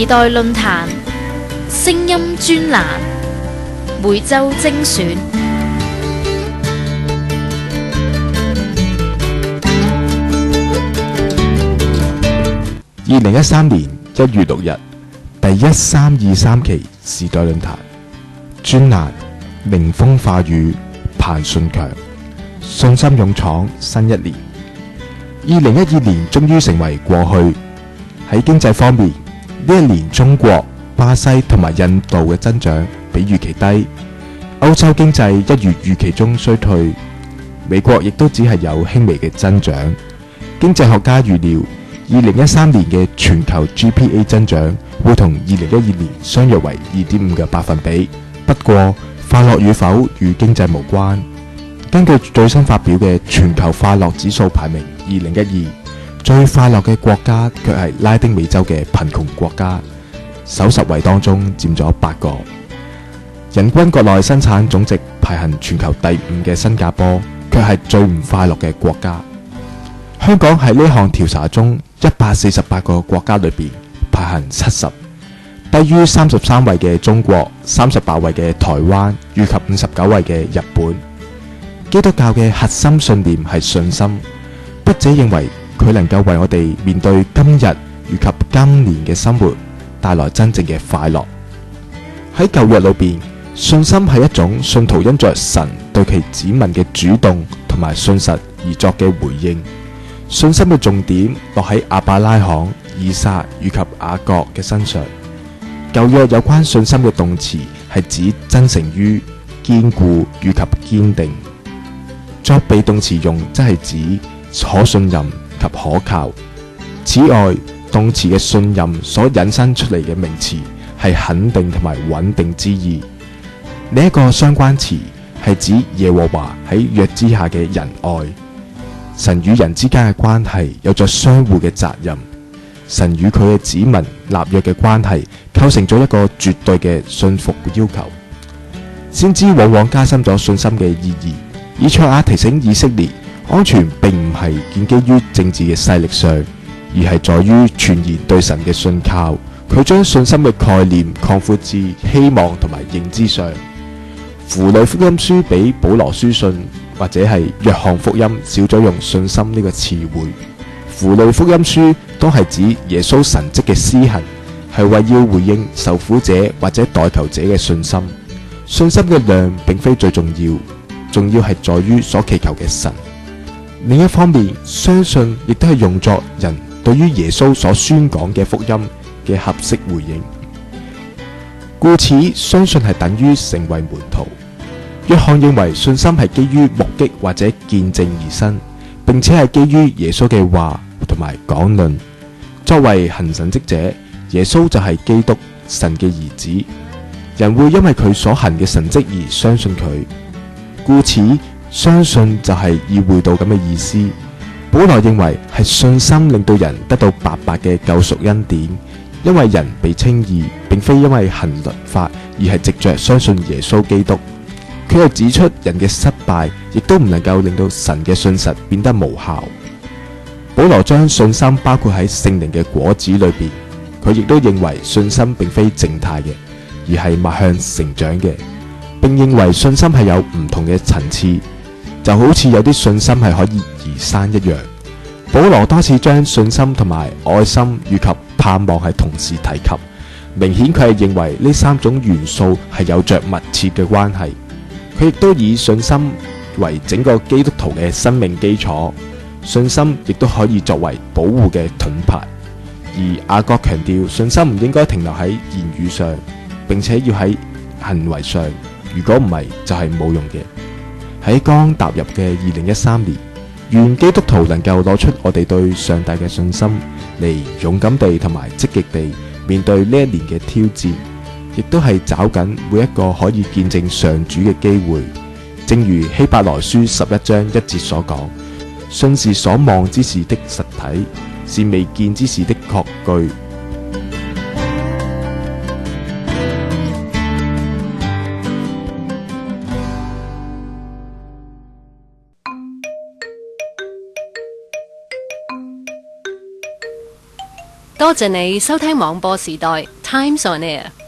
時代論壇聲音專欄，每周精選。2013年1月6日，第1323期時代論壇專欄，凌風化雨，彭順強，信心勇闖新一年。2012年終於成為過去。喺經濟方面，呢一年中國、巴西同埋印度嘅增長比預期低，歐洲經濟一如預期中衰退，美國亦都只係有輕微嘅增長。經濟學家預料2013年嘅全球 GPA 增長會同2012年相約為 2.5 嘅百分比。不過快樂與否與經濟無關。根據最新發表嘅全球快樂指數排名2012，最快樂嘅國家卻係拉丁美洲嘅貧窮國家，首10位當中佔咗8個。人均國內生產總值排行全球第5嘅新加坡，卻係最唔快樂嘅國家。香港喺呢項調查中148個國家裏邊排行70，低於33位嘅中國、38位嘅台灣以及59位嘅日本。基督教嘅核心信念係信心，筆者認為佢能夠為我哋面對今日以及今年嘅生活帶來真正嘅快樂。喺舊約裏邊，信心係一種信徒因着神對其子民嘅主動同埋信實而作嘅回應。信心嘅重點落喺亞伯拉罕、以撒以及雅各嘅身上。舊約有關信心嘅動詞係指真誠於、堅固以及堅定。作被動詞用則係指可信任及可靠。此外，動詞嘅信任所引申出嚟嘅名詞係肯定同埋穩定之意。另一個相關詞係指耶和華喺約之下嘅仁愛。神與人之間嘅關係有着相互嘅責任。神與佢嘅子民立約嘅關係構成咗一個絕對嘅信服要求。先知往往加深咗信心嘅意義。以賽亞提醒以色列，安全並唔係建基於政治嘅勢力上，而係在於全然對神嘅信靠。佢將信心嘅概念擴闊至希望同埋認知上。符類福音書比保羅書信或者係約翰福音少咗用信心呢個詞彙。符類福音書都係指耶穌神蹟嘅施行，係為要回應受苦者或者代求者嘅信心。信心嘅量並非最重要，重要係在於所祈求嘅神。另一方面，相信亦都係用作人對於耶穌所宣講嘅福音嘅合適回應。故此，相信係等於成為門徒。約翰認為信心係基於目擊或者見證而生，並且係基於耶穌嘅話同埋講論。作為行神蹟者，耶穌就係基督，神嘅兒子。人會因為佢所行嘅神蹟而相信佢。故此，相信就係意會到咁嘅意思。保羅認為係信心令到人得到白白嘅救贖恩典，因為人被稱義，並非因為行律法，而係藉着相信耶穌基督。佢又指出，人嘅失敗亦都唔能夠令到神嘅信實變得無效。保羅將信心包括喺聖靈嘅果子裏邊。佢亦都認為信心並非靜態嘅，而係邁向成長嘅，並認為信心係有唔同嘅層次，就好似有啲信心係可以移山一樣。保羅多次將信心同埋愛心以及盼望係同時提及，明顯佢係認為呢3種元素係有着密切嘅關係。佢亦都以信心為整個基督徒嘅生命基礎，信心亦都可以作為保護嘅盾牌。而雅各強調信心唔應該停留喺言語上，並且要喺行為上，如果唔係就係冇用嘅。喺剛踏入嘅2013年，願基督徒能夠攞出我哋對上帝嘅信心，嚟勇敢地同埋積極地面對呢一年嘅挑戰，亦都係找緊每一個可以見證上主嘅機會。正如希伯來書11章1節所講，信是所望之事的實體，是未見之事的確據。多謝你收聽網播時代 Times on Air。